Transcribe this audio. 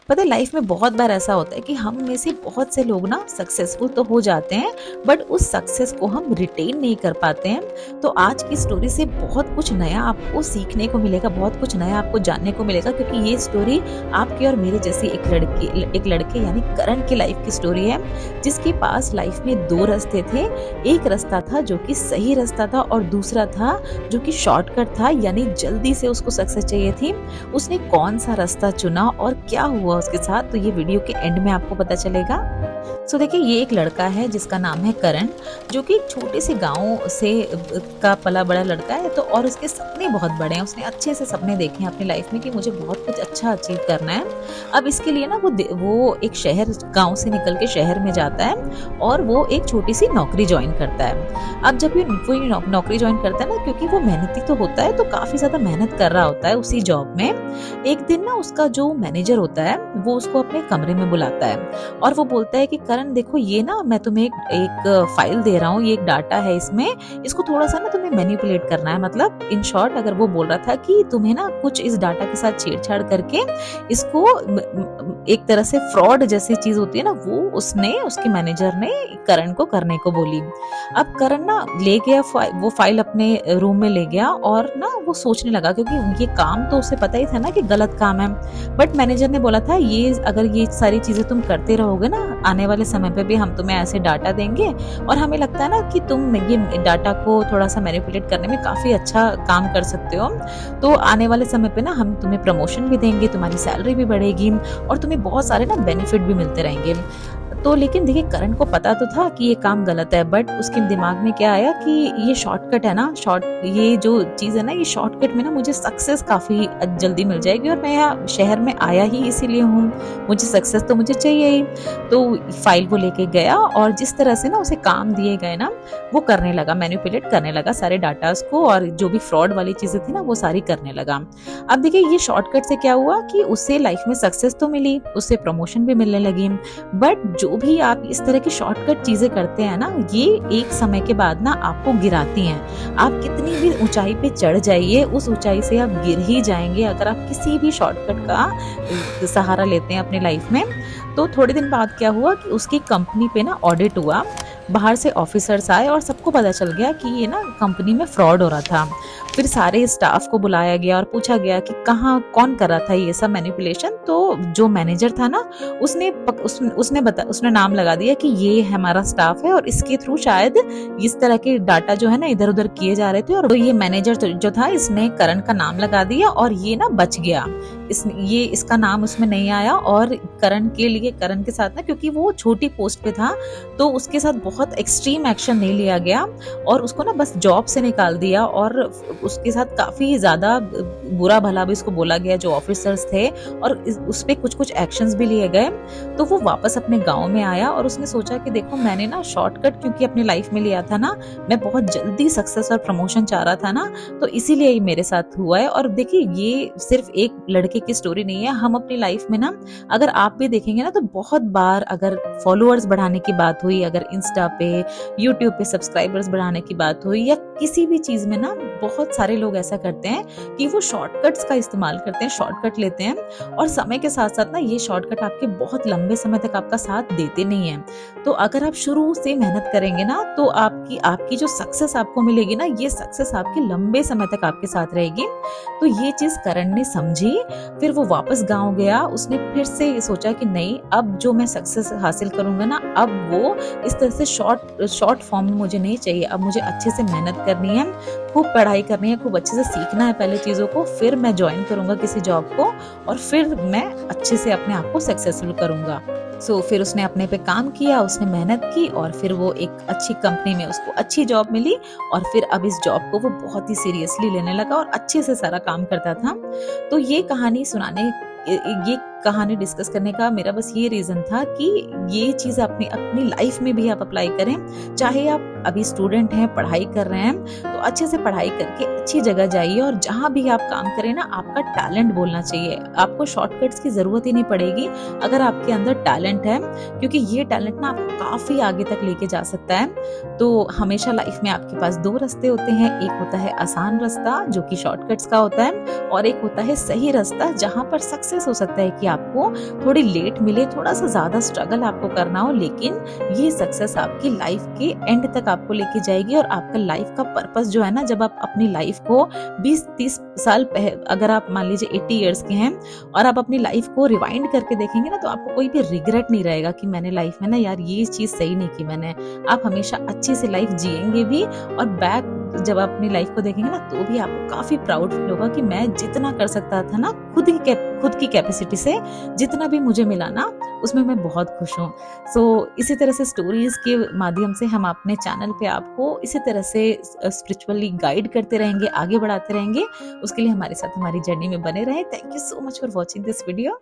पता है लाइफ में बहुत बार ऐसा होता है कि हम में से बहुत से लोग ना सक्सेसफुल तो हो जाते हैं, बट उस सक्सेस को हम रिटेन नहीं कर पाते हैं। तो आज की स्टोरी से बहुत कुछ नया आपको सीखने को मिलेगा, बहुत कुछ नया आपको जानने को मिलेगा, क्योंकि ये स्टोरी आपके और मेरे जैसी एक लड़के यानी करण की लाइफ की स्टोरी है, जिसके पास लाइफ में दो रास्ते थे। एक रास्ता था जो कि सही रास्ता था और दूसरा था जो कि शॉर्टकट था, यानी जल्दी से उसको सक्सेस चाहिए थी। उसने कौन सा रास्ता चुना और क्या हुआ उसके साथ, तो ये वीडियो के एंड में आपको पता चलेगा। सो देखिए, ये एक लड़का है जिसका नाम है करण, जो कि एक छोटे से गांव से का पला बड़ा लड़का है। तो और उसके सपने बहुत बड़े हैं, उसने अच्छे से सपने देखे हैं अपनी लाइफ में कि मुझे बहुत कुछ अच्छा अचीव करना है। अब इसके लिए ना वो एक शहर, गांव से निकल के शहर में जाता है और वो एक छोटी सी नौकरी ज्वाइन करता है। अब जब वो नौकरी ज्वाइन करता है ना, क्योंकि वो मेहनती तो होता है, तो काफी ज्यादा मेहनत कर रहा होता है उसी जॉब में। एक दिन ना उसका जो मैनेजर होता है वो उसको अपने कमरे में बुलाता है और वो बोलता है कि करण देखो, ये ना मैं तुम्हें एक फाइल दे रहा हूँ, ये एक डाटा है, इसमें इसको थोड़ा सा ना तुम्हें मैनिपुलेट करना है। मतलब इन शॉर्ट अगर वो बोल रहा था कि तुम्हें ना कुछ इस डाटा के साथ छेड़छाड़ करके इसको एक तरह से फ्रॉड जैसी चीज होती है ना, वो उसके मैनेजर ने करण को करने को बोली। अब करण ना ले गया वो फाइल अपने रूम में ले गया और ना वो सोचने लगा, क्योंकि ये काम तो उसे पता ही था ना कि गलत काम है, बट मैनेजर ने बोला था ये अगर ये सारी चीजें तुम करते रहोगे ना, आने वाले समय पे भी हम तुम्हें ऐसे डाटा देंगे और हमें लगता है ना कि तुम ये डाटा को थोड़ा सा मैनिपुलेट करने में काफी अच्छा काम कर सकते हो, तो आने वाले समय पे ना हम तुम्हें प्रमोशन भी देंगे, तुम्हारी सैलरी भी बढ़ेगी और तुम्हें बहुत सारे ना बेनिफिट भी मिलते रहेंगे। तो लेकिन देखिए, करण को पता तो था कि ये काम गलत है, बट उसके दिमाग में क्या आया कि ये शॉर्टकट है ना, ये जो चीज है ना, ये शॉर्टकट में ना मुझे सक्सेस काफी जल्दी मिल जाएगी और मैं यहाँ शहर में आया ही इसीलिए हूँ, मुझे सक्सेस तो मुझे चाहिए ही। तो फाइल वो लेके गया और जिस तरह से ना उसे काम दिए गए ना, वो करने लगा, मैनिपुलेट करने लगा सारे डाटास को, और जो भी फ्रॉड वाली चीजें थी ना वो सारी करने लगा। अब देखिए, ये शॉर्टकट से क्या हुआ कि उसे लाइफ में सक्सेस तो मिली, उससे प्रमोशन भी मिलने लगी, बट जो भी आप इस तरह की शॉर्टकट चीजें करते हैं ना, ये एक समय के बाद ना आपको गिराती हैं। आप कितनी भी ऊंचाई पे चढ़ जाइए, उस ऊंचाई से आप गिर ही जाएंगे अगर आप किसी भी शॉर्टकट का सहारा लेते हैं अपनी लाइफ में। तो थोड़े दिन बाद क्या हुआ कि उसकी कंपनी पे ना ऑडिट हुआ, बाहर से ऑफिसर्स आए और सबको पता चल गया कि ये ना कंपनी में फ्रॉड हो रहा था। फिर सारे स्टाफ को बुलाया गया और पूछा गया कि कौन कर रहा था ये सब मैनिपुलेशन। तो जो मैनेजर था ना, उसने नाम लगा दिया कि ये हमारा स्टाफ है और इसके थ्रू शायद इस तरह के डाटा जो है ना इधर उधर किए जा रहे थे। और तो ये मैनेजर जो था, इसने करण का नाम लगा दिया और ये ना बच गया, इसका नाम उसमें नहीं आया। और करण के साथ ना, क्योंकि वो छोटी पोस्ट पे था, तो उसके साथ बहुत एक्सट्रीम एक्शन नहीं लिया गया और उसको ना बस जॉब से निकाल दिया। और उसके साथ काफी ज्यादा बुरा भला भी इसको बोला गया जो ऑफिसर्स थे, और उस पे कुछ एक्शंस भी लिए गए। तो वो वापस अपने गांव में आया और उसने सोचा कि देखो, मैंने ना शॉर्टकट क्योंकि अपनी लाइफ में लिया था ना, मैं बहुत जल्दी सक्सेस और प्रमोशन चाह रहा था ना, तो इसीलिए ये मेरे साथ हुआ है। और देखिए, ये सिर्फ एक लड़के की स्टोरी नहीं है, हम अपनी लाइफ में ना, अगर आप भी देखेंगे ना, तो बहुत बार अगर फॉलोअर्स बढ़ाने की बात हुई, अगर इंस्टा पे, यूट्यूब पे सब्सक्राइबर्स बढ़ाने की बात हुई, या किसी भी चीज में ना, बहुत सारे लोग ऐसा करते हैं कि वो शॉर्टकट्स का इस्तेमाल करते हैं, शॉर्टकट लेते हैं, और समय के साथ साथ ना ये शॉर्टकट आपके बहुत लंबे समय तक आपका साथ देते नहीं है। तो अगर आप शुरू से मेहनत करेंगे ना, तो आपकी जो सक्सेस आपको मिलेगी ना, ये सक्सेस आपके लंबे समय तक आपके साथ रहेगी। तो ये चीज करण ने समझी। फिर वो वापस गांव गया, उसने फिर से सोचा कि नहीं, अब जो मैं सक्सेस हासिल करूंगा ना, अब वो इस तरह से शॉर्ट फॉर्म में मुझे नहीं चाहिए। अब मुझे अच्छे से मेहनत करनी है, खूब पढ़ाई करनी है, खूब अच्छे से सीखना है पहले चीजों को, फिर मैं ज्वाइन करूंगा किसी जॉब को और फिर मैं अच्छे से अपने आप को सक्सेसफुल करूंगा। फिर उसने अपने पे काम किया, उसने मेहनत की और फिर वो एक अच्छी कंपनी में उसको अच्छी जॉब मिली, और फिर अब इस जॉब को वो बहुत ही सीरियसली लेने लगा और अच्छे से सारा काम करता था। तो ये कहानी डिस्कस करने का मेरा बस ये रीजन था कि ये चीज अपनी लाइफ में भी आप अप्लाई करें। चाहे आप अभी स्टूडेंट हैं, पढ़ाई कर रहे हैं, तो अच्छे से पढ़ाई करके अच्छी जगह जाइए और जहां भी आप काम करें ना, आपका टैलेंट बोलना चाहिए। आपको शॉर्टकट्स की जरूरत ही नहीं पड़ेगी अगर आपके अंदर टैलेंट है, क्योंकि ये टैलेंट ना आपको काफी आगे तक लेके जा सकता है। तो हमेशा लाइफ में आपके पास दो रास्ते होते हैं, एक होता है आसान रास्ता जो कि शॉर्टकट्स का होता है, और एक होता है सही रास्ता जहां पर सक्सेस हो सकता है कि आपको थोड़ी लेट मिले, थोड़ा-सा ज़्यादा स्ट्रगल आपको करना हो, लेकिन ये सक्सेस आपकी लाइफ के एंड तक आपको लेके जाएगी और आपका लाइफ का पर्पस जो है ना, जब आप अपनी लाइफ को 20-30 साल अगर आप मान लीजिए 80 इयर्स के हैं और आप अपनी लाइफ को रिवाइंड करके देखेंगे ना, तो आपको कोई भी रिग्रेट नहीं रहेगा कि मैंने लाइफ में ना यार ये चीज़ सही नहीं की मैंने। आप हमेशा अच्छी से लाइफ जिएंगे भी, और बैक जब आप अपनी लाइफ को देखेंगे ना, तो भी आपको काफ़ी प्राउड फील होगा कि मैं जितना कर सकता था ना खुद की कैपेसिटी से, जितना भी मुझे मिला ना, उसमें मैं बहुत खुश हूँ। सो इसी तरह से स्टोरीज़ के माध्यम से हम अपने चैनल पे आपको इसी तरह से स्पिरिचुअली गाइड करते रहेंगे, आगे बढ़ाते रहेंगे। उसके लिए हमारे साथ हमारी जर्नी में बने रहें। Thank you so much for watching this video.